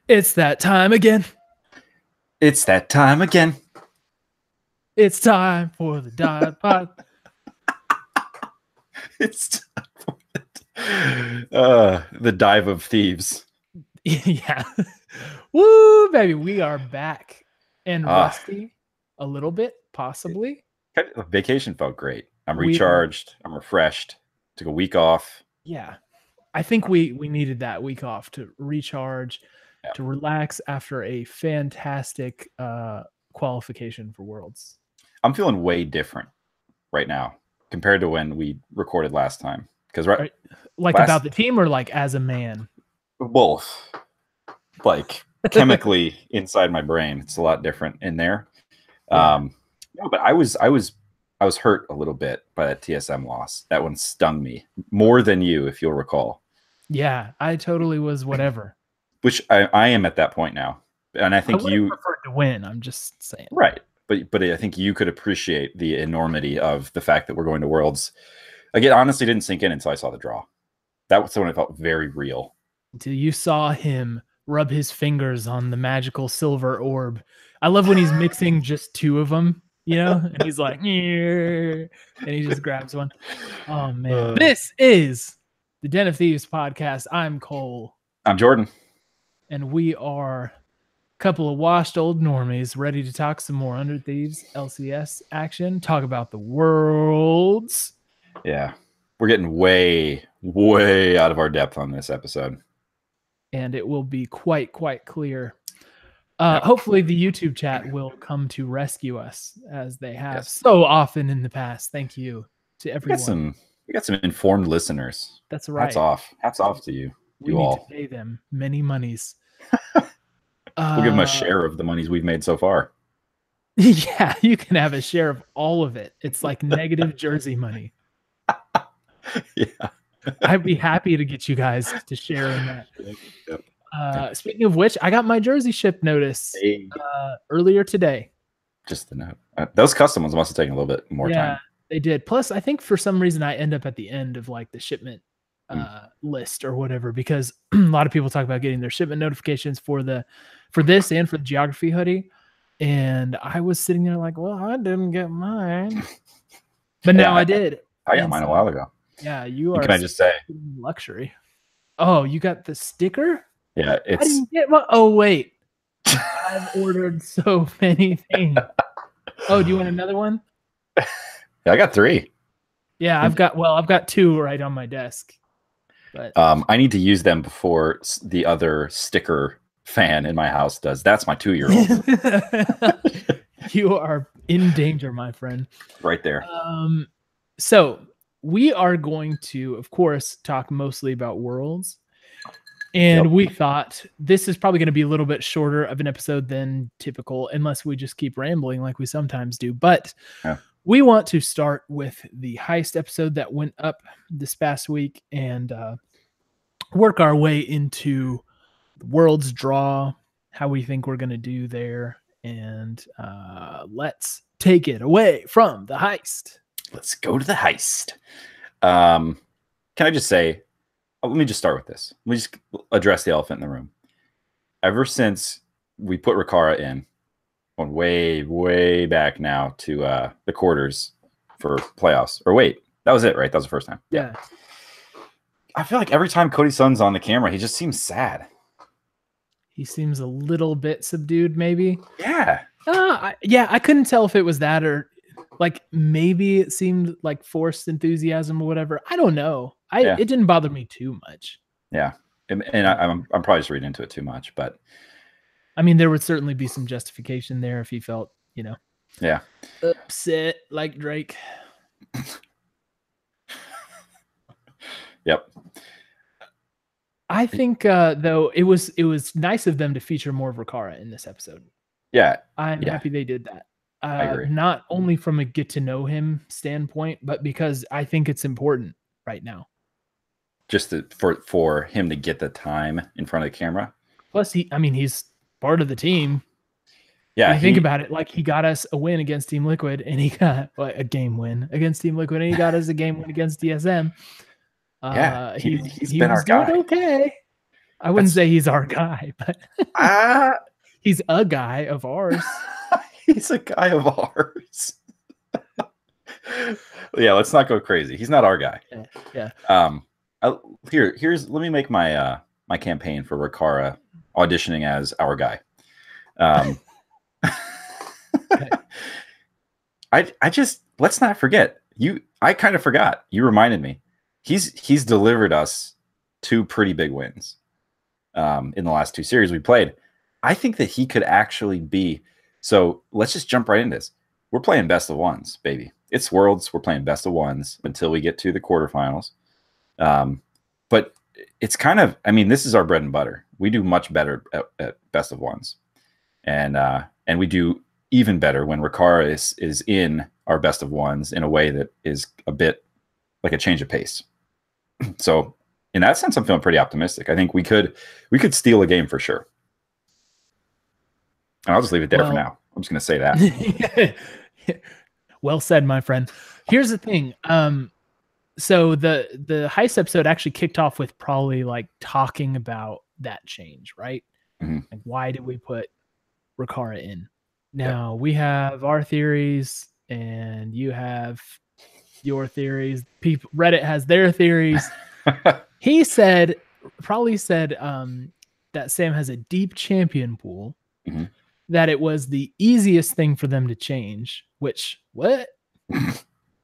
It's that time again. It's that time again. It's time for the dive pod. It's time for the dive of thieves. Yeah. Woo, baby. We are back and rusty a little bit, possibly. Vacation felt great. I'm recharged. I'm refreshed. Took a week off. Yeah. I think we needed that week off to recharge, to relax after a fantastic qualification for Worlds. I'm feeling way different right now compared to when we recorded last time. Because about the team or like as a man? Both. Like chemically inside my brain, it's a lot different in there. Yeah. No, but I was hurt a little bit by that TSM loss. That one stung me more than you, if you'll recall. Yeah, I totally was whatever. Which I am at that point now, and I think you preferred to win. I'm just saying, right? But I think you could appreciate the enormity of the fact that we're going to Worlds. Like, it honestly didn't sink in until I saw the draw. That was when it felt very real. Until you saw him rub his fingers on the magical silver orb. I love when he's mixing just two of them, you know, and he's like, and he just grabs one. Oh man, this is the Den of Thieves podcast. I'm Cole. I'm Jordan. And we are a couple of washed old normies ready to talk some more Under Thieves LCS action, talk about the Worlds. Yeah, we're getting way out of our depth on this episode. And it will be quite clear. Hopefully the YouTube chat will come to rescue us as they have so often in the past. Thank you to everyone. We got some informed listeners. That's right. Hats off to you. We need to pay them many monies. We'll give them a share of the monies we've made so far. Yeah, you can have a share of all of it. It's like negative jersey money. Yeah. I'd be happy to get you guys to share in that. Speaking of which, I got my jersey ship notice earlier today. Just the note. Those custom ones must have taken a little bit more time. Yeah, they did. Plus, I think for some reason I end up at the end of like the shipment list or whatever, because a lot of people talk about getting their shipment notifications for this and for the geography hoodie. And I was sitting there like, well, I didn't get mine. But now I did. I got mine a while ago. Yeah, you are. Can I just say luxury? Oh, you got the sticker? Yeah, I didn't get one. Oh wait, I've ordered so many things. Oh, do you want another one? Yeah, I got 3. Yeah, I've got 2 right on my desk. But I need to use them before the other sticker fan in my house does. That's my 2-year-old. You are in danger, my friend. Right there. So we are going to, of course, talk mostly about Worlds. And we thought this is probably going to be a little bit shorter of an episode than typical, unless we just keep rambling like we sometimes do. But we want to start with the Heist episode that went up this past week and work our way into the Worlds draw, how we think we're going to do there. And let's take it away from the Heist. Let's go to the Heist. Can I just say, let me just start with this. Let me just address the elephant in the room. Ever since we put Rikara in, going way back now to the quarters for playoffs. Or wait, that was it, right? That was the first time. Yeah. I feel like every time Cody Sun's on the camera, he just seems sad. He seems a little bit subdued, maybe. Yeah. I couldn't tell if it was that or like maybe it seemed like forced enthusiasm or whatever. I don't know. It didn't bother me too much. Yeah, and I'm probably just reading into it too much, but I mean, there would certainly be some justification there if he felt, upset like Drake. Yep. I think though it was nice of them to feature more of Rikara in this episode. Yeah, I'm happy they did that. I agree. Not only from a get to know him standpoint, but because I think it's important right now. Just for him to get the time in front of the camera. Plus, he's part of the team. Yeah, think about it. Like, he got us a win against Team Liquid, and he got a game win against Team Liquid, and he got us a game win against DSM. He's been our guy. Okay. I wouldn't say he's our guy, but he's a guy of ours. He's a guy of ours. Yeah, let's not go crazy. He's not our guy. Yeah. Here's let me make my my campaign for Rikara auditioning as our guy. I just, let's not forget, I kind of forgot. You reminded me. He's delivered us 2 pretty big wins in the last 2 series we played. I think that he could actually be. So let's just jump right into this. We're playing best of ones, baby. It's Worlds. We're playing best of ones until we get to the quarterfinals. But it's kind of, I mean, this is our bread and butter. We do much better at best of ones, and we do even better when Rikara is in our best of ones in a way that is a bit like a change of pace. So in that sense, I'm feeling pretty optimistic. I think we could steal a game for sure. And I'll just leave it there for now. I'm just going to say that. Well said, my friend. Here's the thing. So the Heist episode actually kicked off with probably like talking about that change, right? Mm-hmm. Like, why did we put Rikara in? Now we have our theories, and you have your theories. Reddit has their theories. He probably said that Sam has a deep champion pool. Mm-hmm. That it was the easiest thing for them to change, which, what?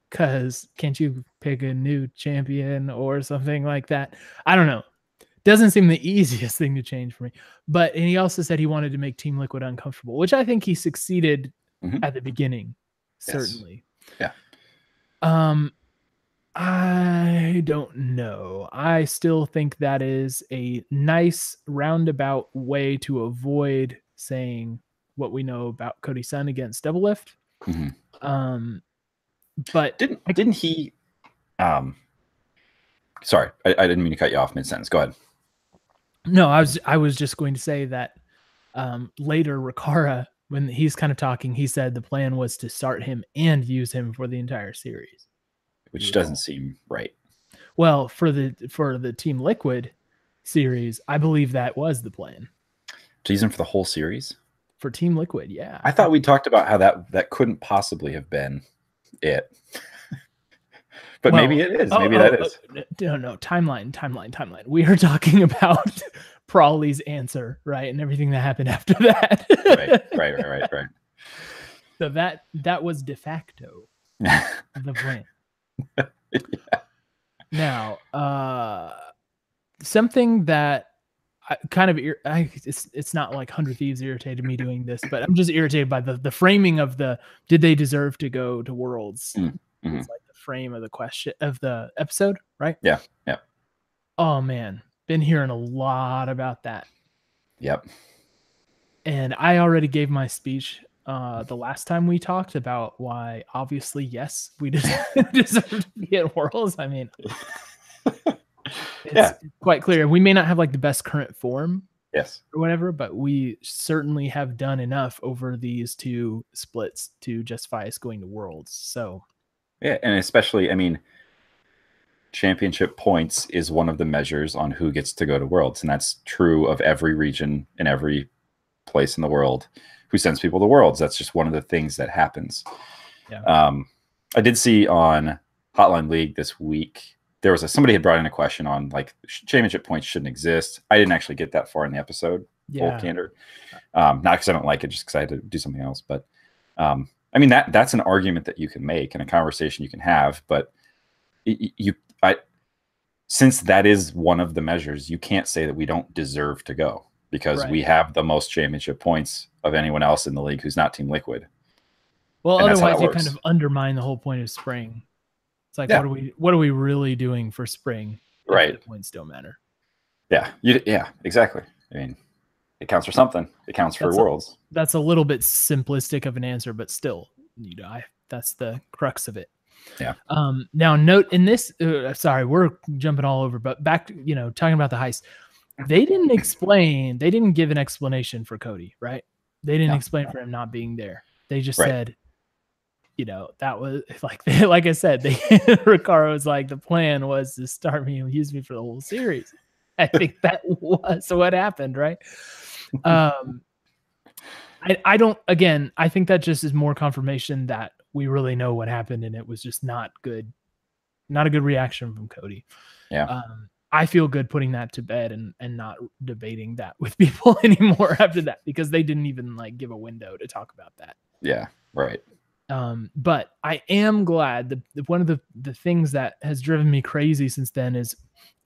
Because can't you pick a new champion or something like that? I don't know. Doesn't seem the easiest thing to change for me. And he also said he wanted to make Team Liquid uncomfortable, which I think he succeeded at the beginning, certainly. Yes. Yeah. I don't know. I still think that is a nice roundabout way to avoid saying what we know about Cody Sun against Doublelift. Mm-hmm. But didn't he? Sorry, I didn't mean to cut you off mid-sentence. Go ahead. No, I was just going to say that later Rikara, when he's kind of talking, he said the plan was to start him and use him for the entire series, which doesn't seem right. Well, for the Team Liquid series, I believe that was the plan. To use him for the whole series? For Team Liquid, yeah. I thought we talked about how that couldn't possibly have been it. But maybe it is. Maybe that is. No, timeline. We are talking about Prawley's answer, right? And everything that happened after that. Right. So that was de facto the plan. Yeah. Now, something that kind of it's not like 100 Thieves irritated me doing this, but I'm just irritated by the framing of did they deserve to go to Worlds? Mm-hmm. It's like the frame of the question of the episode, right? Yeah. Oh man, been hearing a lot about that. Yep. And I already gave my speech the last time we talked about why obviously yes, we deserve to be at Worlds. I mean, it's quite clear. We may not have like the best current form, yes, or whatever, but we certainly have done enough over these 2 splits to justify us going to Worlds. So yeah, and especially, I mean, championship points is one of the measures on who gets to go to Worlds, and that's true of every region and every place in the world who sends people to Worlds. That's just one of the things that happens. Yeah. I did see on Hotline League this week, there was somebody had brought in a question on like championship points shouldn't exist. I didn't actually get that far in the episode. Full candor. Not because I don't like it, just because I had to do something else. But I mean, that's an argument that you can make and a conversation you can have. But since that is one of the measures, you can't say that we don't deserve to go because we have the most championship points of anyone else in the league who's not Team Liquid. Well, and otherwise you kind of undermine the whole point of spring. It's like, what are we really doing for spring? Right. The points don't matter. Yeah. Yeah, exactly. I mean, it counts for something. It counts for Worlds. That's a little bit simplistic of an answer, but still, that's the crux of it. Yeah. Now note in this, sorry, we're jumping all over, but back to, talking about the Heist, they didn't give an explanation for Cody, right? They didn't explain for him not being there. They just said, that was like I said, Rikara was like, the plan was to start me and use me for the whole series. I think that was what happened, right? I don't, again, I think that just is more confirmation that we really know what happened and it was just not good. Not a good reaction from Cody. Yeah. I feel good putting that to bed and not debating that with people anymore after that, because they didn't even like give a window to talk about that. Yeah. Right. But I am glad that one of the things that has driven me crazy since then is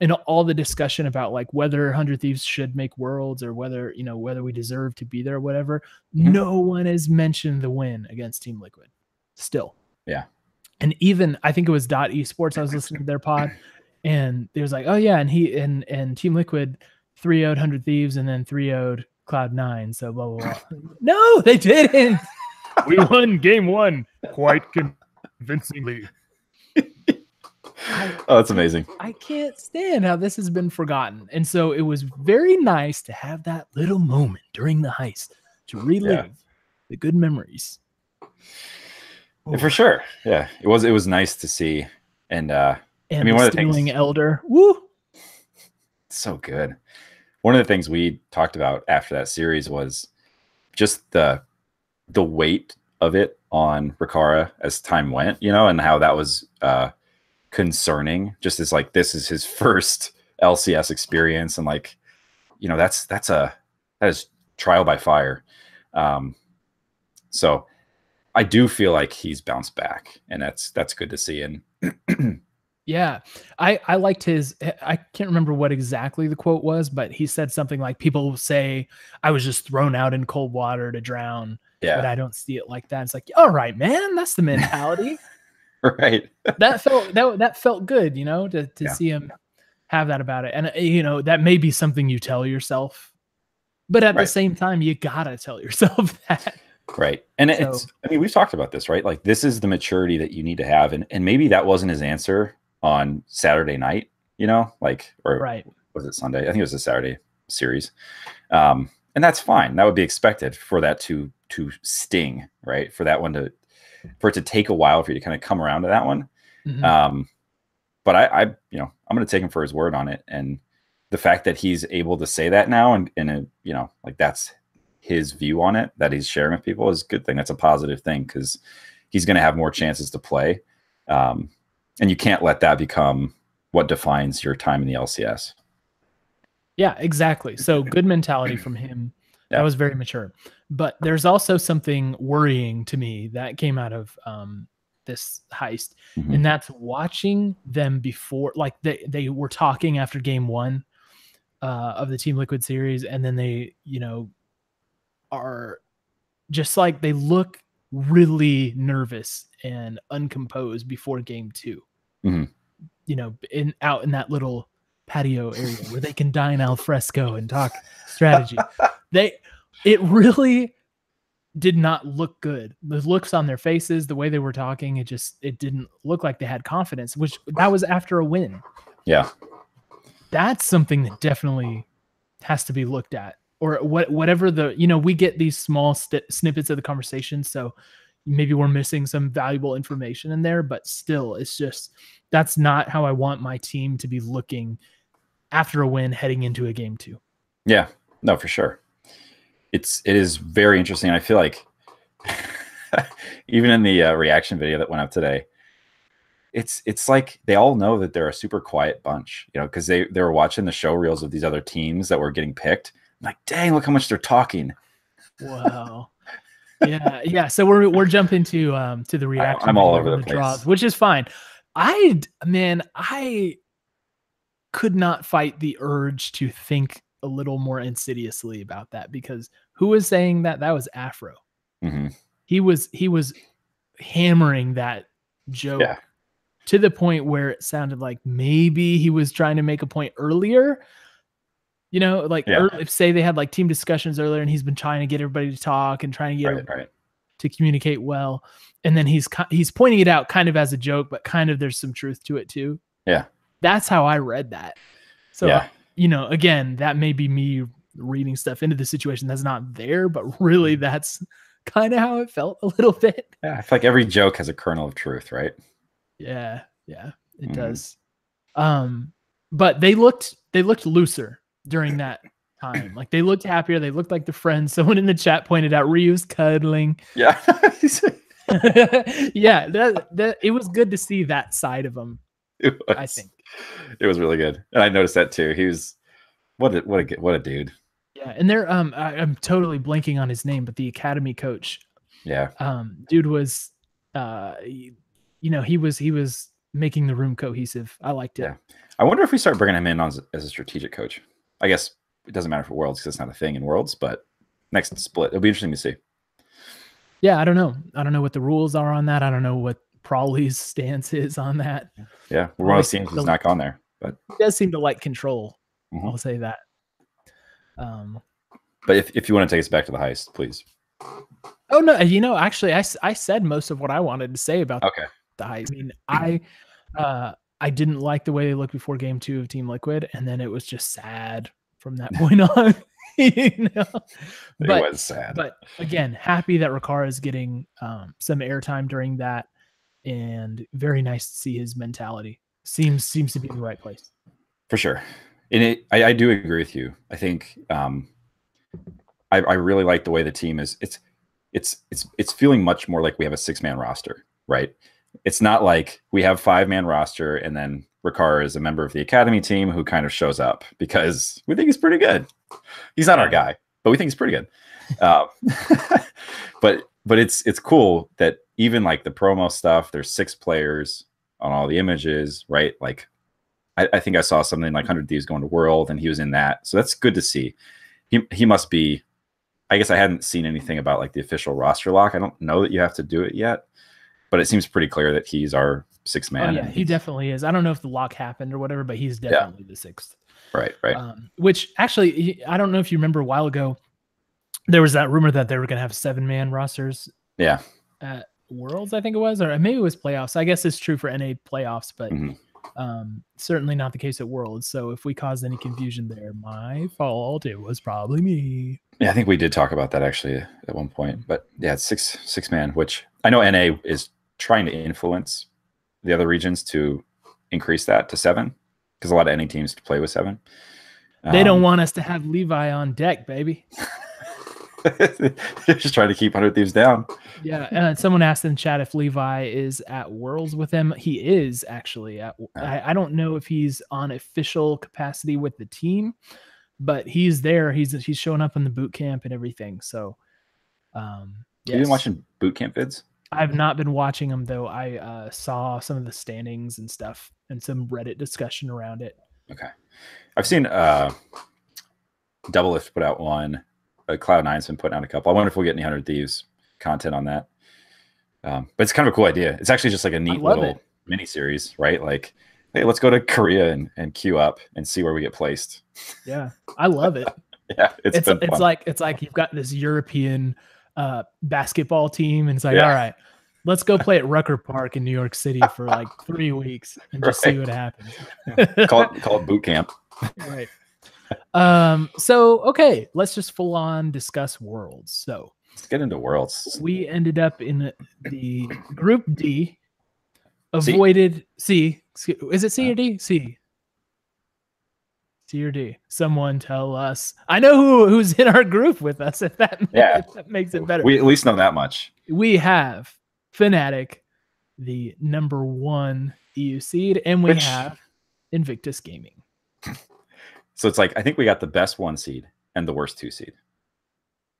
in all the discussion about like whether 100 Thieves should make worlds or whether, you know, whether we deserve to be there or whatever. Mhm. No one has mentioned the win against Team Liquid still. Yeah. And even I think it was Esports, I was listening to their pod, and they was like, oh yeah, and he and Team Liquid 3-0'd 100 Thieves and then 3-0'd Cloud9. So blah blah blah. No, they didn't. We won game 1 quite convincingly. Oh, that's amazing. I can't stand how this has been forgotten. And so it was very nice to have that little moment during the heist to relive the good memories. Yeah, for sure. Yeah. It was nice to see. And I mean, one of the things, Elder. Woo! So good. One of the things we talked about after that series was just the weight of it on Riccara as time went, you know, and how that was concerning. Just as like, this is his first LCS experience, and like, you know, that is trial by fire. So I do feel like he's bounced back, and that's good to see. And yeah, I liked his, I can't remember what exactly the quote was, but he said something like, people say I was just thrown out in cold water to drown, but I don't see it like that. It's like, all right, man, that's the mentality. Right. that felt good, you know, to see him have that about it. And, you know, that may be something you tell yourself, but at the same time, you gotta tell yourself that. Right. And it's, I mean, we've talked about this, right? Like, this is the maturity that you need to have. And maybe that wasn't his answer on Saturday night, you know, like, or was it Sunday? I think it was a Saturday series. And that's fine. That would be expected for that to sting, right? For that one for it to take a while for you to kind of come around to that one. Mm-hmm. But I you know, I'm going to take him for his word on it. And the fact that he's able to say that now, and you know, like, that's his view on it, that he's sharing with people, is a good thing. That's a positive thing, because he's going to have more chances to play. And you can't let that become what defines your time in the LCS. Yeah, exactly. So good mentality from him. That was very mature. But there's also something worrying to me that came out of this heist, and that's watching them before, like they were talking after game 1 of the Team Liquid series, and then they, you know, are just like, they look really nervous and uncomposed before game 2. You know, out in that little patio area where they can dine al fresco and talk strategy. It really did not look good. The looks on their faces, the way they were talking, it didn't look like they had confidence, which that was after a win. Yeah. That's something that definitely has to be looked at, or whatever you know, we get these small snippets of the conversation. So maybe we're missing some valuable information in there, but still, it's just, that's not how I want my team to be looking after a win heading into a game 2. Yeah, no, for sure. It is very interesting. I feel like even in the reaction video that went up today, it's like they all know that they're a super quiet bunch, you know, because they were watching the show reels of these other teams that were getting picked. I'm like, dang, look how much they're talking. Wow. Yeah. So we're jumping to the reaction. I'm all over the place, draws, which is fine. I could not fight the urge to think a little more insidiously about that, because who was saying that? That was Afro. He was hammering that joke to the point where it sounded like maybe he was trying to make a point earlier. You know, like if say they had like team discussions earlier, and he's been trying to get everybody to talk and trying to get to communicate well, and then he's pointing it out kind of as a joke, but kind of there's some truth to it too. Yeah, that's how I read that. So you know, again, that may be me reading stuff into the situation that's not there, but really that's kind of how it felt a little bit. Yeah, I feel like every joke has a kernel of truth, right? Yeah, it does. but they looked looser during that time. Like they looked happier. They looked like the friends. Someone in the chat pointed out Ryu's cuddling. Yeah. Yeah, that it was good to see that side of him. I think it was really good, and I noticed that too. He was what a dude. Yeah, and they're I'm totally blanking on his name, but the academy coach. Yeah. Dude was he was making the room cohesive. I liked it. Yeah. I wonder if we start bringing him in as a strategic coach. I guess it doesn't matter for Worlds because it's not a thing in Worlds, but next split, it'll be interesting to see. Yeah, I don't know. I don't know what the rules are on that. I don't know what Prawley's stance is on that. Yeah, we're one of those teams who's not gone there, but he does seem to like control. I'll say that. But if you want to take us back to the heist, please. Oh no, actually, I said most of what I wanted to say about the heist. I mean, I didn't like the way they looked before Game 2 of Team Liquid, and then it was just sad from that point on. It was sad. But again, happy that Ricard is getting some airtime during that, and very nice to see his mentality. Seems to be in the right place. For sure. And I do agree with you. I think I really like the way the team is. It's feeling much more like we have a 6-man roster, right? It's not like we have 5-man roster and then Ricard is a member of the academy team who kind of shows up because we think he's pretty good. He's not our guy, but we think he's pretty good. But it's cool that even like the promo stuff, there's 6 players on all the images, right? Like I think I saw something like 100 Thieves going to World and he was in that. So that's good to see. He must be, I guess I hadn't seen anything about like the official roster lock. I don't know that you have to do it yet, but it seems pretty clear that he's our 6th man. Oh, yeah, he definitely is. I don't know if the lock happened or whatever, but he's definitely the 6th. Right. Which actually, I don't know if you remember a while ago, there was that rumor that they were going to have 7-man rosters. Yeah. At Worlds, I think it was, or maybe it was playoffs. I guess it's true for NA playoffs, but certainly not the case at Worlds. So if we caused any confusion there, my fault. It was probably me. Yeah, I think we did talk about that actually at one point. But yeah, it's 6-man, which I know NA is trying to influence the other regions to increase that to 7 because a lot of NA teams play with 7. They don't want us to have Levi on deck, baby. They're just trying to keep 100 Thieves down. Yeah. Someone asked in chat if Levi is at Worlds with them. He is actually at. I don't know if he's on official capacity with the team, but he's there. He's showing up in the boot camp and everything. So, yes. You've been watching boot camp vids? I've not been watching them though. I saw some of the standings and stuff and some Reddit discussion around it. Okay, I've seen Doublelift put out one. Cloud9's been putting out a couple. I wonder if we'll get any 100 Thieves content on that. But it's kind of a cool idea. It's actually just like a neat little mini series, right? Like, hey, let's go to Korea and queue up and see where we get placed. Yeah, I love it. Yeah, it's like you've got this European basketball team, and it's like, all right, let's go play at Rucker Park in New York City for like 3 weeks and just see what happens. Call it boot camp. Right. So okay, let's just full on discuss Worlds. So let's get into Worlds. We ended up in the Group D. Avoided C. Is it C or D? C. C or D? Someone tell us. I know who's in our group with us. If that makes it better. We at least know that much. We have Fnatic, the #1 EU seed, and we have Invictus Gaming. So it's like I think we got the best 1 seed and the worst 2 seed.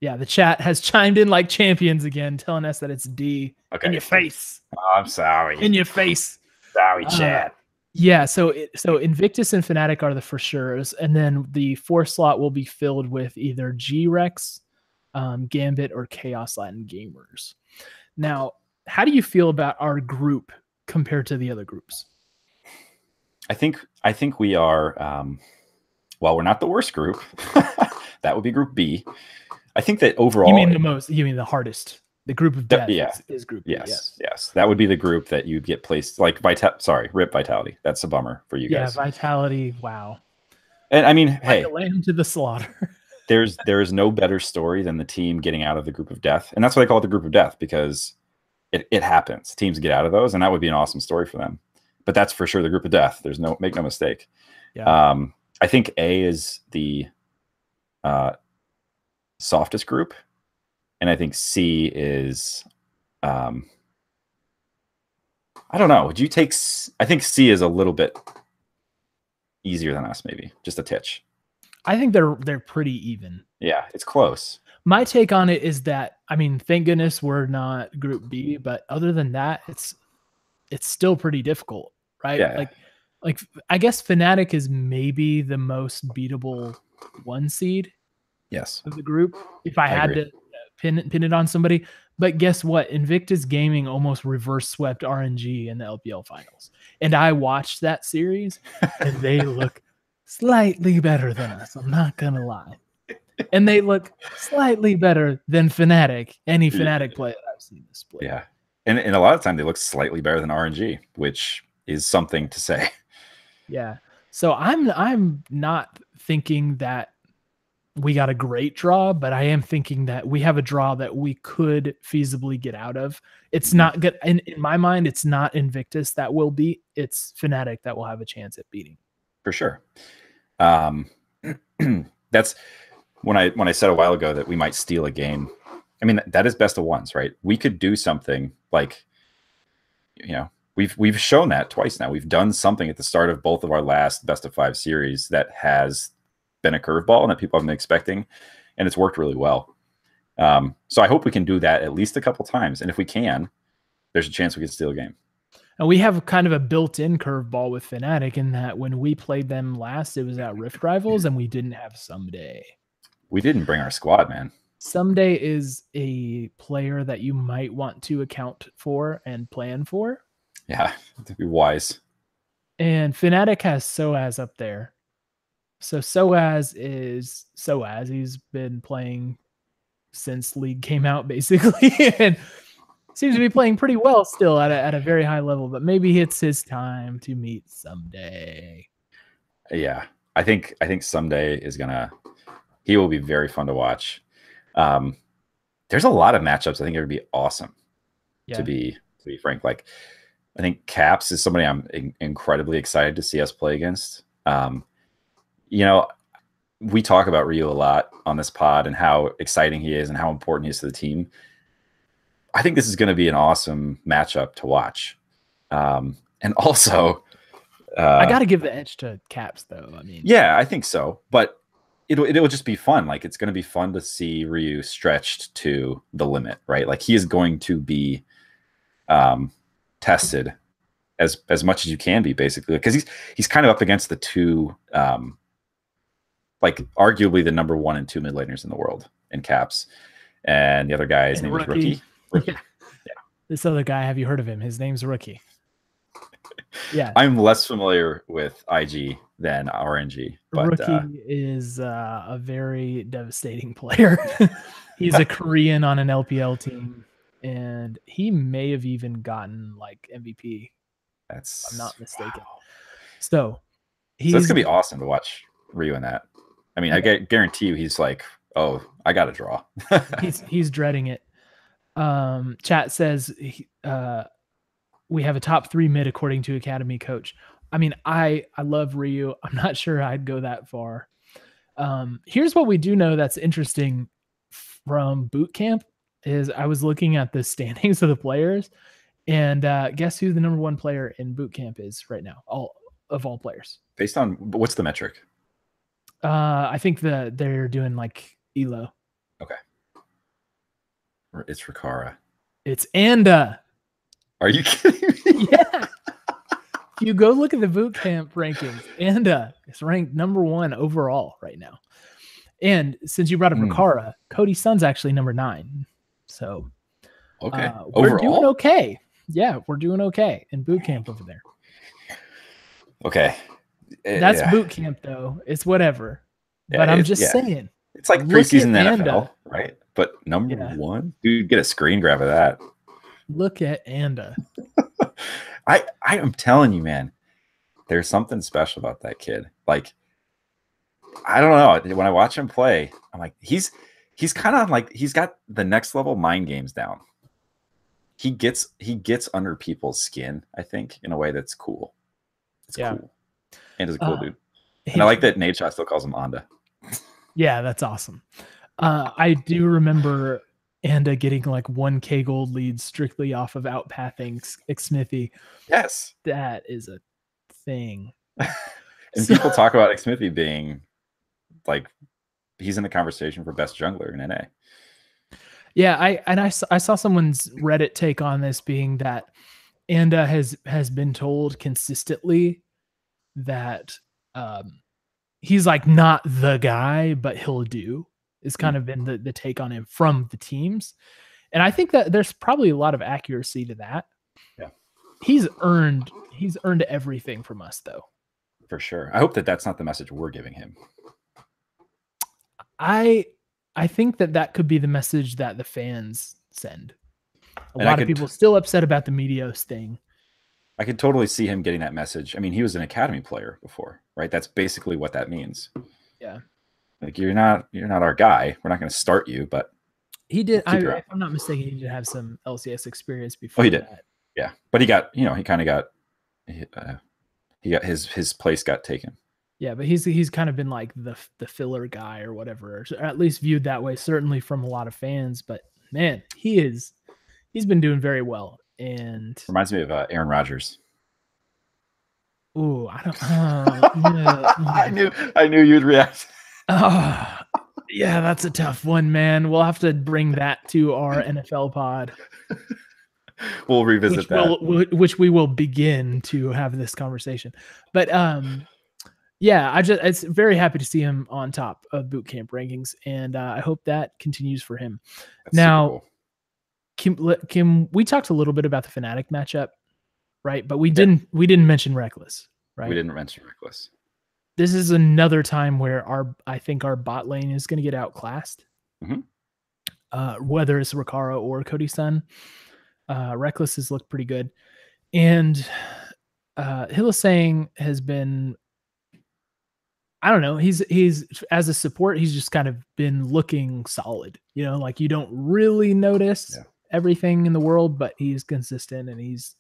Yeah, the chat has chimed in like champions again, telling us that it's D. Okay. In your face. Oh, I'm sorry. In your face. Sorry, chat. Yeah, so Invictus and Fnatic are the for sure's, and then the 4th slot will be filled with either G-Rex, Gambit, or Chaos Latin Gamers. Now, how do you feel about our group compared to the other groups? I think we are. Well, we're not the worst group. That would be Group B. I think that overall, you mean the hardest. The group of death is Group B. Yes. That would be the group that you'd get placed. Like RIP Vitality. That's a bummer for you guys. Yeah, Vitality. Wow. And I mean, hey, a lamb to the slaughter. there is no better story than the team getting out of the group of death, and that's why they call it the group of death because it happens. Teams get out of those, and that would be an awesome story for them. But that's for sure the group of death. Make no mistake. Yeah. I think A is the softest group, and I think C is I don't know. Would you take? I think C is a little bit easier than us, maybe just a titch. I think they're pretty even. Yeah, it's close. My take on it is that, I mean, thank goodness we're not Group B, but other than that, it's still pretty difficult, right? Yeah. Like I guess Fnatic is maybe the most beatable 1 seed Yes. of the group if I had agree. to pin it on somebody. But guess what? Invictus Gaming almost reverse swept RNG in the LPL finals. And I watched that series and they look slightly better than us. I'm not going to lie. And they look slightly better than Fnatic, any Fnatic play that I've seen this split. Yeah. And a lot of time they look slightly better than RNG, which is something to say. Yeah. So I'm not thinking that we got a great draw, but I am thinking that we have a draw that we could feasibly get out of. It's not good. In my mind, it's not Invictus that will beat. It's Fnatic that will have a chance at beating. For sure. That's when I said a while ago that we might steal a game. I mean, that is best of ones, right? We could do something like, we've shown that twice now. We've done something at the start of both of our last best of 5 series that has been a curveball and that people have been expecting, and it's worked really well. So I hope we can do that at least a couple times, and if we can, there's a chance we can steal a game. And we have kind of a built-in curveball with Fnatic in that when we played them last, it was at Rift Rivals, and we didn't have Someday. We didn't bring our squad, man. Someday is a player that you might want to account for and plan for. Yeah, to be wise. And Fnatic has Soaz up there. So Soaz is Soaz. He's been playing since League came out, basically, and seems to be playing pretty well still at a very high level. But maybe it's his time to meet Someday. Yeah, I think Someday is gonna. He will be very fun to watch. There's a lot of matchups I think it would be awesome. Yeah. To be frank, like I think Caps is somebody I'm incredibly excited to see us play against. We talk about Ryu a lot on this pod and how exciting he is and how important he is to the team. I think this is going to be an awesome matchup to watch. And also, I got to give the edge to Caps, though. I mean, yeah, I think so. But it'll just be fun. Like, it's going to be fun to see Ryu stretched to the limit, right? Like, he is going to be tested as much as you can be, basically, because he's kind of up against the two, like arguably the number 1 and 2 mid laners in the world in Caps, and the other guy's name is Rookie. Yeah. This other guy, have you heard of him? His name's Rookie. Yeah, I'm less familiar with IG than RNG. But, Rookie is a very devastating player. He's a Korean on an LPL team, and he may have even gotten like MVP. If I'm not mistaken. Wow. So it's gonna be awesome to watch Ryu in that. I mean, I guarantee you, he's like, "Oh, I got to draw." he's dreading it. Chat says we have a top 3 mid according to Academy Coach. I mean, I love Ryu. I'm not sure I'd go that far. Here's what we do know that's interesting from boot camp is I was looking at the standings of the players, and guess who the number 1 player in boot camp is right now? All players. Based on what's the metric? I think they're doing like Elo. Okay. It's Rikara. It's Anda. Are you kidding me? Yeah. If you go look at the boot camp rankings, Anda is ranked number 1 overall right now. And since you brought up Rikara, Cody Sun's actually number 9. So okay, we're doing okay. Yeah, we're doing okay in boot camp over there. Okay. That's boot camp, though. It's whatever. Yeah, but I'm just saying. It's like preseason NFL, right? But number 1? Dude, get a screen grab of that. Look at Anda. I am telling you, man, there's something special about that kid. Like, I don't know. When I watch him play, I'm like, he's kind of like, he's got the next level mind games down. He gets under people's skin, I think, in a way that's cool. It's cool. And is a cool dude. And I like that Nate Shot still calls him Anda. Yeah, that's awesome. I do remember Anda getting like 1K gold leads strictly off of outpathing Xmithy. Yes. That is a thing. And people talk about Xmithy being like, he's in the conversation for best jungler in NA. Yeah, I saw someone's Reddit take on this being that Anda has been told consistently that he's like not the guy, but he'll do. Is kind of been the take on him from the teams. And I think that there's probably a lot of accuracy to that. Yeah. He's earned everything from us though. For sure. I hope that that's not the message we're giving him. I think that could be the message that the fans send. A lot of people still upset about the Meteos thing. I could totally see him getting that message. I mean, he was an academy player before, right? That's basically what that means. Yeah. Like you're not our guy. We're not going to start you, but he did. If I'm not mistaken, he did have some LCS experience before. Oh, he did. That. Yeah, but he got, he kind of got, he got his place got taken. Yeah, but he's kind of been like the filler guy or whatever, or at least viewed that way, certainly from a lot of fans. But man, he's been doing very well. And reminds me of Aaron Rodgers. Ooh, I don't. I knew you'd react. Yeah, that's a tough one, man. We'll have to bring that to our NFL pod. We'll revisit which we will begin to have this conversation. But yeah, it's very happy to see him on top of boot camp rankings, and I hope that continues for him. That's now, cool. Kim, we talked a little bit about the Fnatic matchup, right? But we didn't mention Reckless, right? We didn't mention Reckless. This is another time where I think our bot lane is going to get outclassed. Mm-hmm. Whether it's Rikara or Cody Sun, Reckless has looked pretty good, and Hylissang has been. I don't know. He's as a support, he's just kind of been looking solid. Like you don't really notice everything in the world, but he's consistent and he's,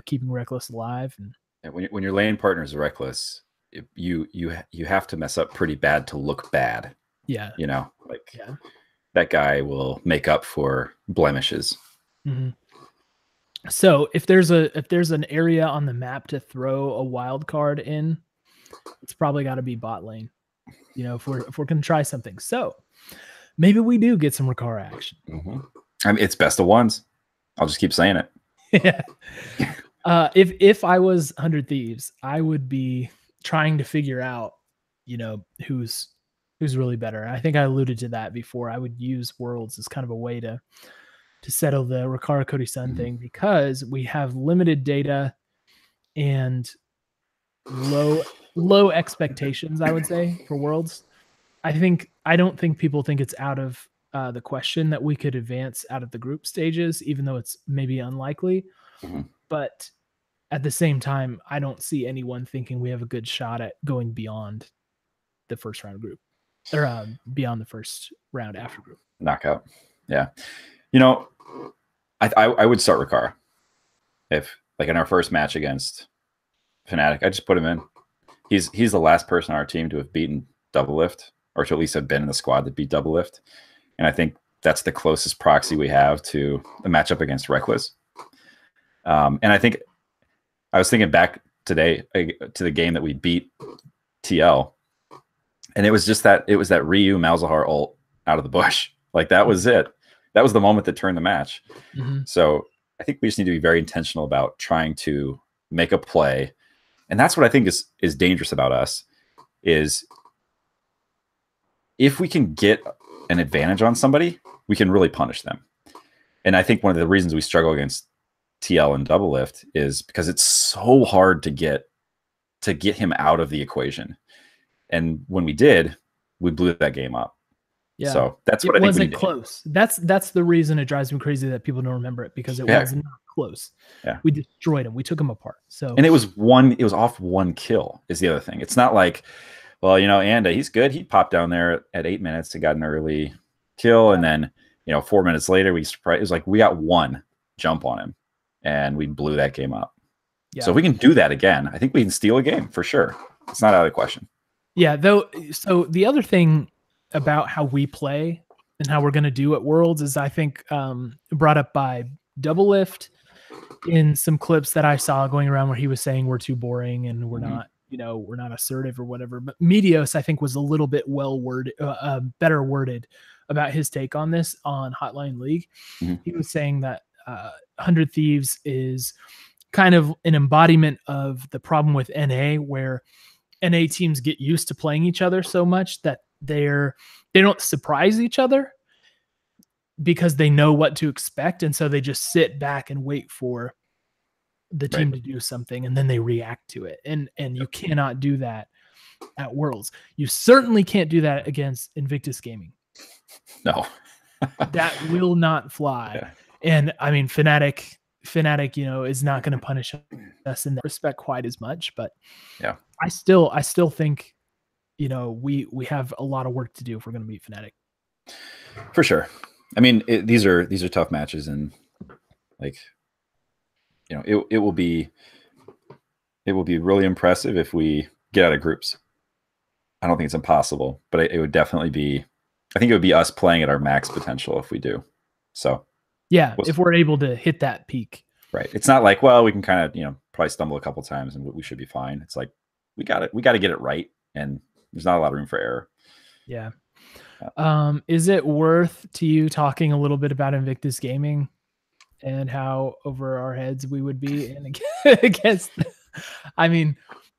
keeping Reckless alive. And when your lane partner is Reckless, you have to mess up pretty bad to look bad. Yeah. That guy will make up for blemishes. Mm-hmm. So if there's an area on the map to throw a wild card in, it's probably got to be bot lane, if we're going to try something. So maybe we do get some Rikara action. Mm-hmm. I mean, it's best of ones. I'll just keep saying it. Yeah. If I was 100 Thieves, I would be trying to figure out, who's really better. I think I alluded to that before. I would use Worlds as kind of a way to settle the Rikara Cody Sun thing, because we have limited data and low expectations, I would say, for Worlds. I don't think people think it's out of the question that we could advance out of the group stages, even though it's maybe unlikely. Mm-hmm. But at the same time, I don't see anyone thinking we have a good shot at going beyond the first round group, or beyond the first round after group. Knockout. Yeah. I would start Rikara. If, like, in our first match against Fnatic, I just put him in. He's the last person on our team to have beaten Doublelift, or to at least have been in the squad that beat Doublelift. And I think that's the closest proxy we have to the matchup against Reckless. And I think I was thinking back today to the game that we beat TL, and it was that Ryu Malzahar ult out of the bush. Like, that was it. That was the moment that turned the match. Mm-hmm. So I think we just need to be very intentional about trying to make a play. And that's what I think is dangerous about us, is if we can get an advantage on somebody, we can really punish them. And I think one of the reasons we struggle against TL and Doublelift is because it's so hard to get him out of the equation. And when we did, we blew that game up. Yeah. So that's what I think we need. It wasn't close. That's the reason it drives me crazy that people don't remember it, because it was not close. Yeah. We destroyed him. We took him apart. So, and it was off one kill is the other thing. It's not like, well, Anda, he's good. He popped down there at 8 minutes and got an early kill. And then, 4 minutes later, it was like we got one jump on him and we blew that game up. Yeah. So if we can do that again, I think we can steal a game for sure. It's not out of the question. Yeah, though. So the other thing about how we play and how we're going to do at Worlds is, I think, brought up by Doublelift in some clips that I saw going around where he was saying we're too boring and we're not, we're not assertive or whatever. But Meteos, I think, was a little bit better worded about his take on this on Hotline League. He was saying that 100 Thieves is kind of an embodiment of the problem with NA, where NA teams get used to playing each other so much that they don't surprise each other because they know what to expect, and so they just sit back and wait for the team to do something, and then they react to it. And you cannot do that at Worlds. You certainly can't do that against Invictus Gaming. No. That will not fly. Yeah. And I mean, Fnatic, is not going to punish us in that respect quite as much, but yeah, I still think, we have a lot of work to do if we're going to beat Fnatic. For sure. I mean, these are tough matches, and like, it will be really impressive if we get out of groups. I don't think it's impossible, but it would definitely be, I think it would be us playing at our max potential if we do. So yeah, if we're able to hit that peak. Right. It's not like, well, we can kind of, probably stumble a couple of times and we should be fine. It's like, we got to get it right. And there's not a lot of room for error. Yeah. Is it worth to you talking a little bit about Invictus Gaming and how over our heads we would be against? I mean,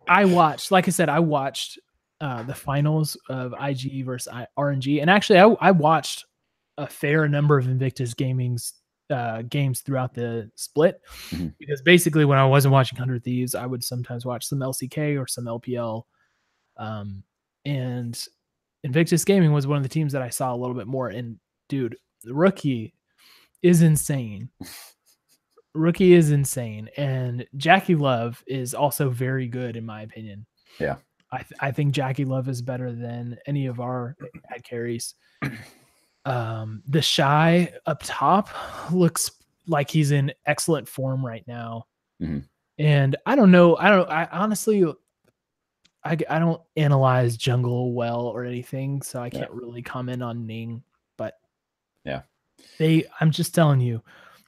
I watched the finals of IG versus RNG, and actually I watched a fair number of Invictus Gaming's games throughout the split, because basically when I wasn't watching 100 Thieves, I would sometimes watch some LCK or some LPL, and Invictus Gaming was one of the teams that I saw a little bit more. And dude, the rookie is insane. And Jackie Love is also very good in my opinion. Yeah, I think Jackie Love is better than any of our ad carries. The Shy up top looks like he's in excellent form right now. And I don't know. I honestly, I don't analyze jungle well or anything, so I can't really comment on Ning, but yeah, I'm just telling you,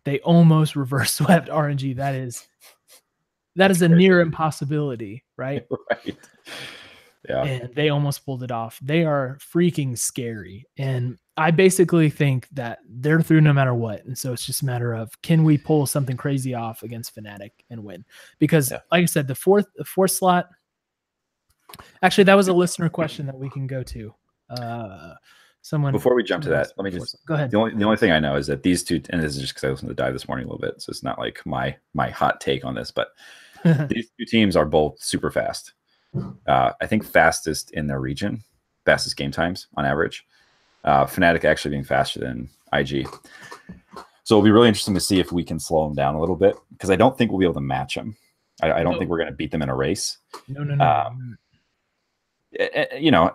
they almost reverse swept RNG. That is a near impossibility, right? Right. Yeah. And they almost pulled it off. They are freaking scary. And I basically think that they're through no matter what. And so it's just a matter of, can we pull something crazy off against Fnatic and win? Because like I said, the fourth slot, actually, that was a listener question that we can go to. Someone, before we jump to that, let me just go ahead. The only thing I know is that these two, and this is just because I listened to Dive this morning a little bit, so it's not like my hot take on this, but these two teams are both super fast. I think fastest in their region, fastest game times on average. Fnatic actually being faster than IG. So it'll be really interesting to see if we can slow them down a little bit, because I don't think we'll be able to match them. I don't think we're going to beat them in a race. No.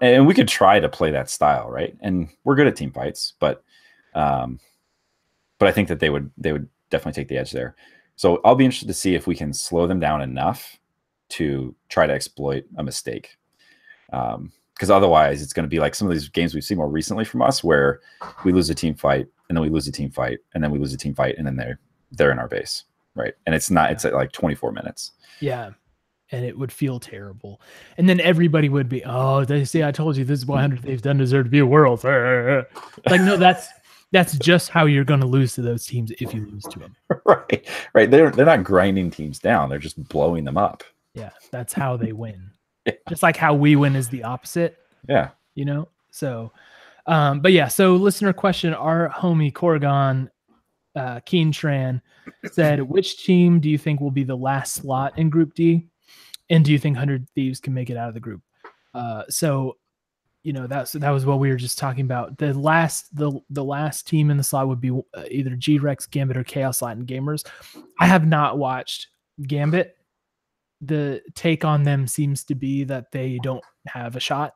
And we could try to play that style, right? And we're good at team fights, but I think that they would definitely take the edge there. So I'll be interested to see if we can slow them down enough to try to exploit a mistake. Because otherwise it's going to be like some of these games we've seen more recently from us, where we lose a team fight and then we lose a team fight and then we lose a team fight and then they're in our base, right? And it's not, it's at like 24 minutes. Yeah. And it would feel terrible. And then everybody would be, oh, they say, I told you this is why 100 Thieves doesn't deserve to be a world. Like, no, that's just how you're going to lose to those teams if you lose to them. Right. They're not grinding teams down. They're just blowing them up. Yeah. That's how they win. Just like how we win is the opposite. Yeah. So, but yeah, so listener question, our homie Corrigan, Keen Tran said, which team do you think will be the last slot in Group D? And do you think 100 Thieves can make it out of the group? So, that was what we were just talking about. The last team in the slot would be either G-Rex, Gambit, or Chaos Latin Gamers. I have not watched Gambit. The take on them seems to be that they don't have a shot.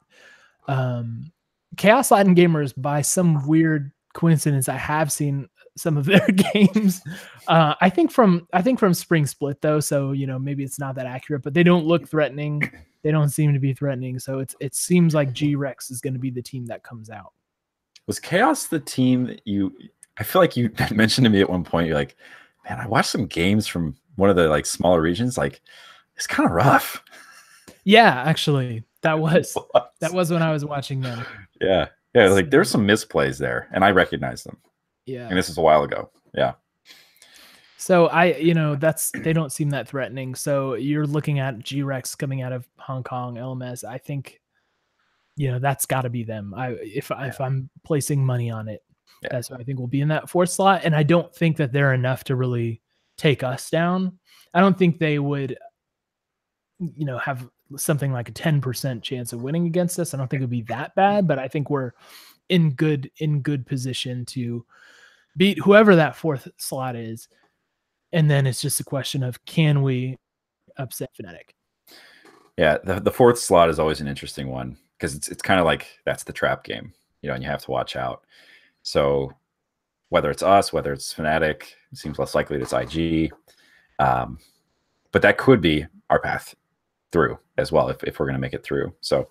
Chaos Latin Gamers, by some weird coincidence, I have seen some of their games. I think from Spring Split though, so maybe it's not that accurate, but they don't look threatening. They don't seem to be threatening. So it seems like G-Rex is going to be the team that comes out. Was Chaos the team that I feel like you mentioned to me at one point, you're like, man, I watched some games from one of the like smaller regions. Like, it's kind of rough. Yeah, actually, that was when I was watching them. Yeah. Yeah. So, like there's some misplays there, and I recognize them. Yeah. And this is a while ago. Yeah. So they don't seem that threatening. So you're looking at G-Rex coming out of Hong Kong, LMS. I think, that's got to be them. If I'm placing money on it, that's what I think will be in that fourth slot. And I don't think that they're enough to really take us down. I don't think they would, have something like a 10% chance of winning against us. I don't think it would be that bad, but I think we're in good position to beat whoever that fourth slot is. And then it's just a question of, can we upset Fnatic? Yeah, the fourth slot is always an interesting one because it's kind of like that's the trap game, and you have to watch out. So whether it's us, whether it's Fnatic, it seems less likely that it's IG. But that could be our path through as well if we're going to make it through. So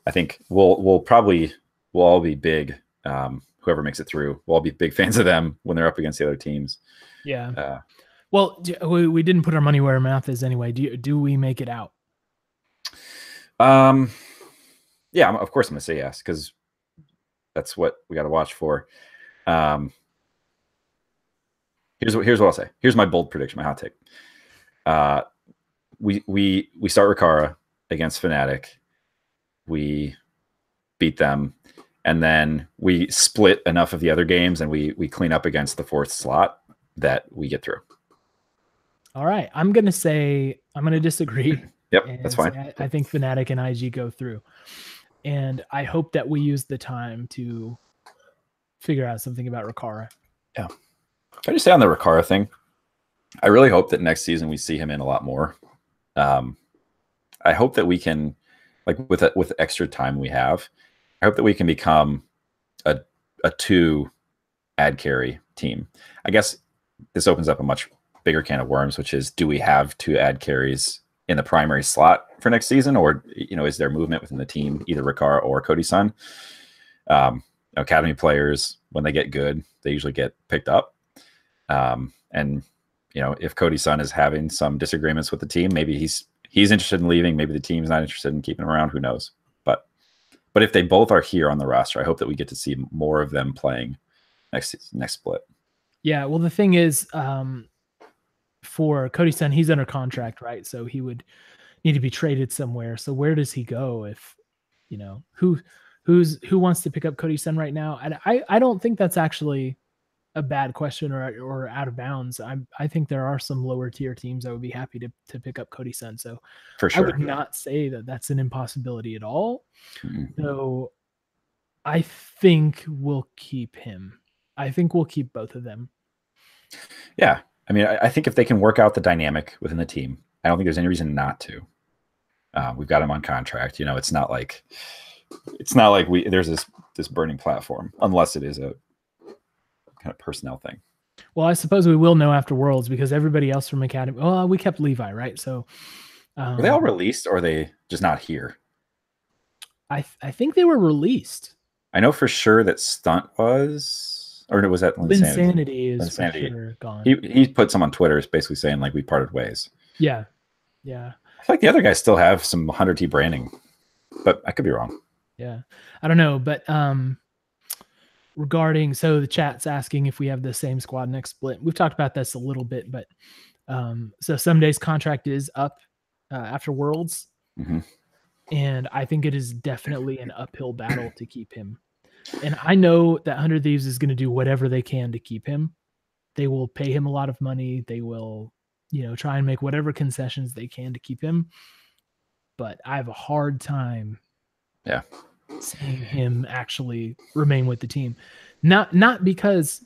I think we'll all be big. Whoever makes it through, we'll all be big fans of them when they're up against the other teams. Yeah. Well, we didn't put our money where our mouth is anyway. Do we make it out? Yeah, of course I'm gonna say yes because that's what we got to watch for. Here's what I'll say. Here's my bold prediction, my hot take. We start Rikara against Fnatic. We beat them, and then we split enough of the other games, and we clean up against the fourth slot that we get through. All right, I'm gonna disagree. Yep, that's fine. I think Fnatic and IG go through, and I hope that we use the time to figure out something about Rikara. Yeah. Can I just say on the Rikara thing? I really hope that next season we see him in a lot more. I hope that we can, like with extra time we have, I hope that we can become a 2 ad carry team. I guess this opens up a much bigger can of worms, which is, do we have 2 ad carries in the primary slot for next season, or is there movement within the team, either Rikara or Cody Sun? Academy players, when they get good, they usually get picked up. And if Cody Sun is having some disagreements with the team, maybe he's interested in leaving. Maybe the team's not interested in keeping him around. Who knows? But if they both are here on the roster, I hope that we get to see more of them playing next split. Yeah. Well, the thing is, for Cody Sun, he's under contract, right? So he would need to be traded somewhere. So where does he go if, who wants to pick up Cody Sun right now? And I don't think that's actually a bad question or out of bounds. I think there are some lower tier teams that would be happy to pick up Cody Sun. So for sure, I would not say that that's an impossibility at all. Mm-hmm. So I think we'll keep him. I think we'll keep both of them. Yeah. I mean, I think if they can work out the dynamic within the team, I don't think there's any reason not to. We've got him on contract. It's not like there's this burning platform, unless it is a kind of personnel thing. Well, I suppose we will know after Worlds because everybody else from Academy. Well, we kept Levi, right? So were they all released, or are they just not here? I think they were released. I know for sure that Stunt was, or was that Insanity is for sure gone. He put some on Twitter, basically saying like we parted ways. Yeah. I feel like the other guys still have some 100T branding, but I could be wrong. Yeah, I don't know, but regarding, so the chat's asking if we have the same squad next split. We've talked about this a little bit, but so Sumday's contract is up after Worlds, and I think it is definitely an uphill battle to keep him. And I know that 100 Thieves is going to do whatever they can to keep him. They will pay him a lot of money. They will, try and make whatever concessions they can to keep him. But I have a hard time seeing him actually remain with the team. Not because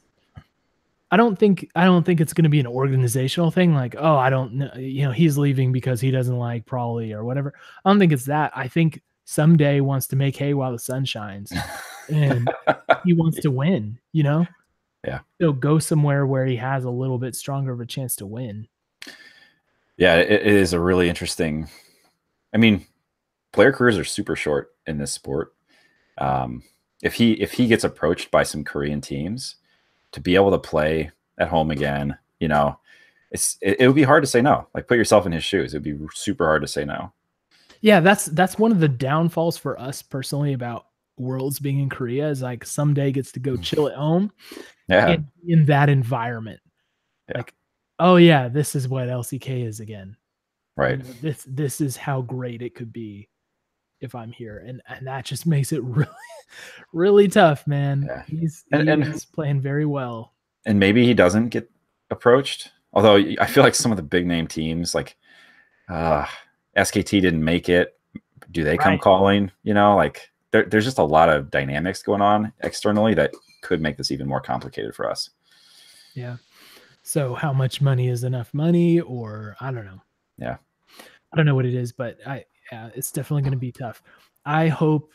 I don't think it's going to be an organizational thing. Like, oh, I don't know, he's leaving because he doesn't like Prawley or whatever. I don't think it's that. I think Someday wants to make hay while the sun shines, and he wants to win. Yeah. So go somewhere where he has a little bit stronger of a chance to win. Yeah, it is a really interesting. I mean, player careers are super short in this sport. If he gets approached by some Korean teams to be able to play at home again, you know, it would be hard to say no. Like, put yourself in his shoes. It'd be super hard to say no. Yeah, that's one of the downfalls for us personally about Worlds being in Korea, is like someday gets to go chill at home in that environment. Yeah. Like, oh yeah, this is what LCK is again. Right. You know, this is how great it could be if I'm here. And that just makes it really, really tough, man. Yeah. He's playing very well. And maybe he doesn't get approached. Although I feel like some of the big name teams, like SKT didn't make it. Do they come calling? You know, like there's just a lot of dynamics going on externally that could make this even more complicated for us. Yeah. So how much money is enough money, or I don't know. Yeah. I don't know what it is, but it's definitely going to be tough. I hope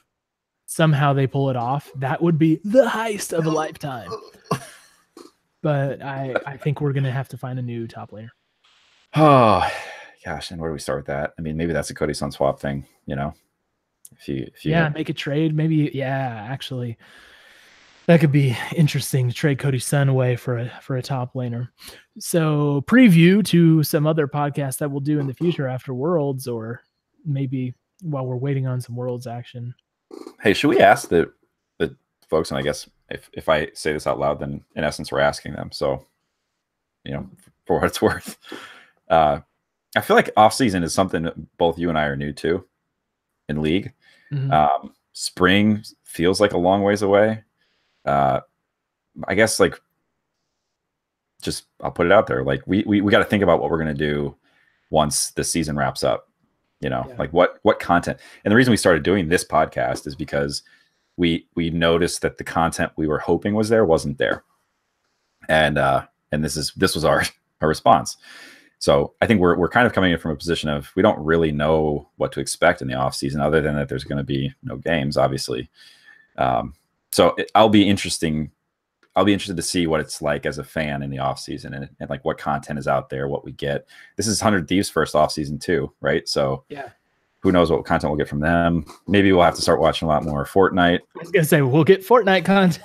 somehow they pull it off. That would be the heist of a lifetime. But I think we're going to have to find a new top laner. Oh, gosh. And where do we start with that? I mean, maybe that's a Cody Sun swap thing, you know? If you make a trade. Maybe, actually, that could be interesting to trade Cody Sun away for a top laner. So preview to some other podcasts that we'll do in the future after Worlds, or maybe while we're waiting on some Worlds action. Hey, should we ask the folks? And I guess if I say this out loud, then in essence we're asking them. So, you know, for what it's worth, I feel like off season is something that both you and I are new to in League. Mm-hmm. Spring feels like a long ways away. I guess, like, just I'll put it out there. Like, we got to think about what we're gonna do once the season wraps up. You know, like what content. And the reason we started doing this podcast is because we noticed that the content we were hoping was there wasn't there, and this was our response. So I think we're kind of coming in from a position of we don't really know what to expect in the off season, other than that there's going to be no games, obviously. So I'll be interested to see what it's like as a fan in the off season, and like what content is out there, what we get. This is 100 Thieves' first off season too, right? So yeah, who knows what content we'll get from them? Maybe we'll have to start watching a lot more Fortnite. I was gonna say we'll get Fortnite content,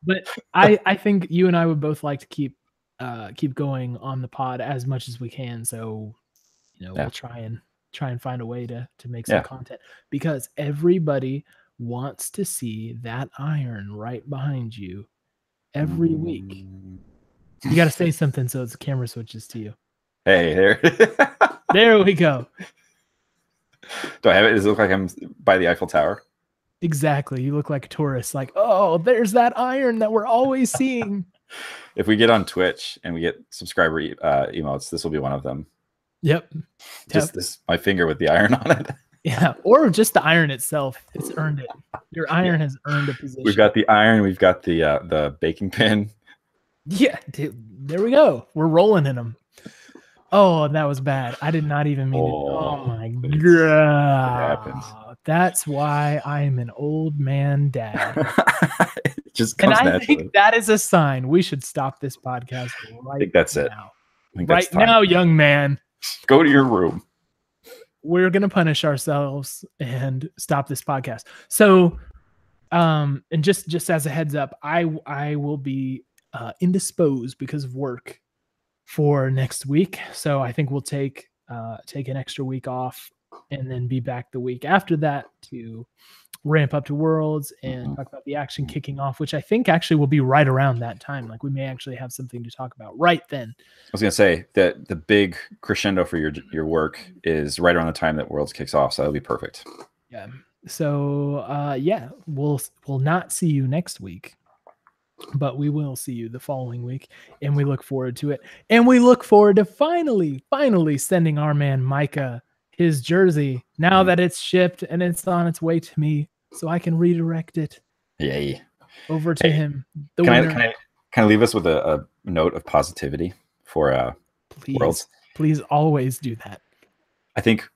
but I think you and I would both like to keep going on the pod as much as we can. So, you know, we'll try and find a way to make some content, because everybody wants to see that iron right behind you every week. You got to say something so the camera switches to you. Hey, there. There we go. Do I have it? Does it look like I'm by the Eiffel Tower? Exactly. You look like a tourist. Like, oh, there's that iron that we're always seeing. If we get on Twitch and we get subscriber emotes, this will be one of them. Yep. Just this, my finger with the iron on it. Yeah, or just the iron itself. It's earned it. Your iron has earned a position. We've got the iron. We've got the baking pin. Yeah, dude, there we go. We're rolling in them. Oh, that was bad. I did not even mean it. Oh my god! That's why I am an old man dad. It just comes and I naturally. think that is a sign we should stop this podcast right I think that's now. It. Right now, young man. Go to your room. We're going to punish ourselves and stop this podcast. So, and just as a heads up, I will be indisposed because of work for next week. So I think we'll take an extra week off and then be back the week after that to ramp up to Worlds and talk about the action kicking off, which I think actually will be right around that time. Like, we may actually have something to talk about right then. I was going to say that the big crescendo for your work is right around the time that Worlds kicks off. So that'll be perfect. Yeah. So, we'll not see you next week, but we will see you the following week, and we look forward to it. And we look forward to finally sending our man Micah his jersey now that it's shipped and it's on its way to me, so I can redirect it. Yay. Over to him. Can I leave us with a note of positivity for Worlds? Please always do that. I think,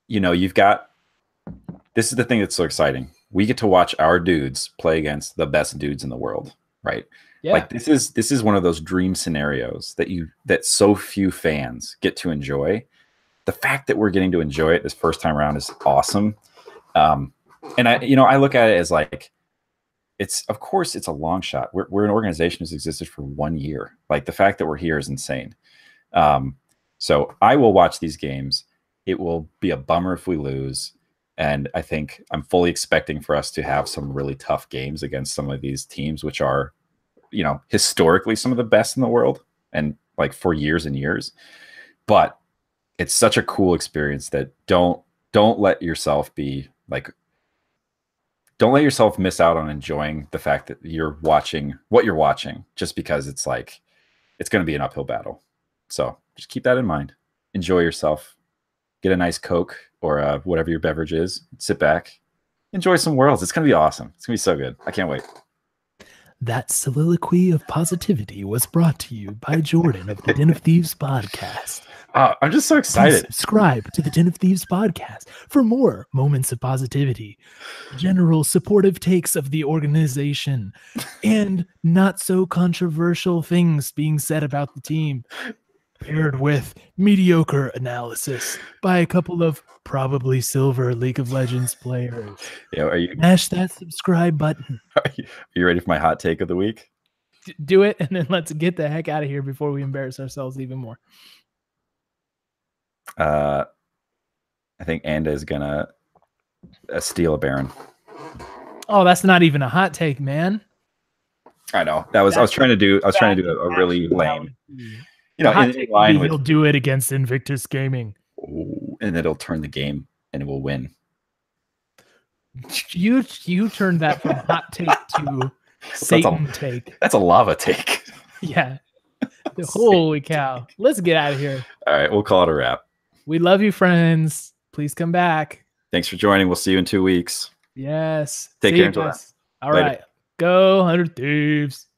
you know, this is the thing that's so exciting. We get to watch our dudes play against the best dudes in the world, right? Yeah. Like, this is one of those dream scenarios that so few fans get to enjoy, the fact that we're getting to enjoy it this first time around is awesome. And I look at it as like, of course it's a long shot. We're an organization that's existed for 1 year. Like the fact that we're here is insane. So I will watch these games. It will be a bummer if we lose. And I think I'm fully expecting for us to have some really tough games against some of these teams, which are, historically some of the best in the world and like for years and years. But it's such a cool experience that don't let yourself be like, don't let yourself miss out on enjoying the fact that you're watching what you're watching just because it's like, it's going to be an uphill battle. So just keep that in mind. Enjoy yourself. Get a nice Coke or whatever your beverage is. Sit back. Enjoy some Worlds. It's going to be awesome. It's going to be so good. I can't wait. That soliloquy of positivity was brought to you by Jordan of the Den of Thieves podcast. I'm just so excited. Please subscribe to the Den of Thieves podcast for more moments of positivity, general supportive takes of the organization, and not so controversial things being said about the team, paired with mediocre analysis by a couple of probably silver League of Legends players. Yeah, Mash that subscribe button. Are you ready for my hot take of the week? Do it, and then let's get the heck out of here before we embarrass ourselves even more. I think Anda is gonna steal a Baron. Oh, that's not even a hot take, man. I know. I was trying to do a really lame. In line with, he'll do it against Invictus Gaming. And it'll turn the game and it will win. You turned that from hot take to Satan take. That's a lava take. Yeah. Holy cow. Let's get out of here. All right, we'll call it a wrap. We love you, friends. Please come back. Thanks for joining. We'll see you in 2 weeks. Yes. Take care until then. All right. Go 100 Thieves.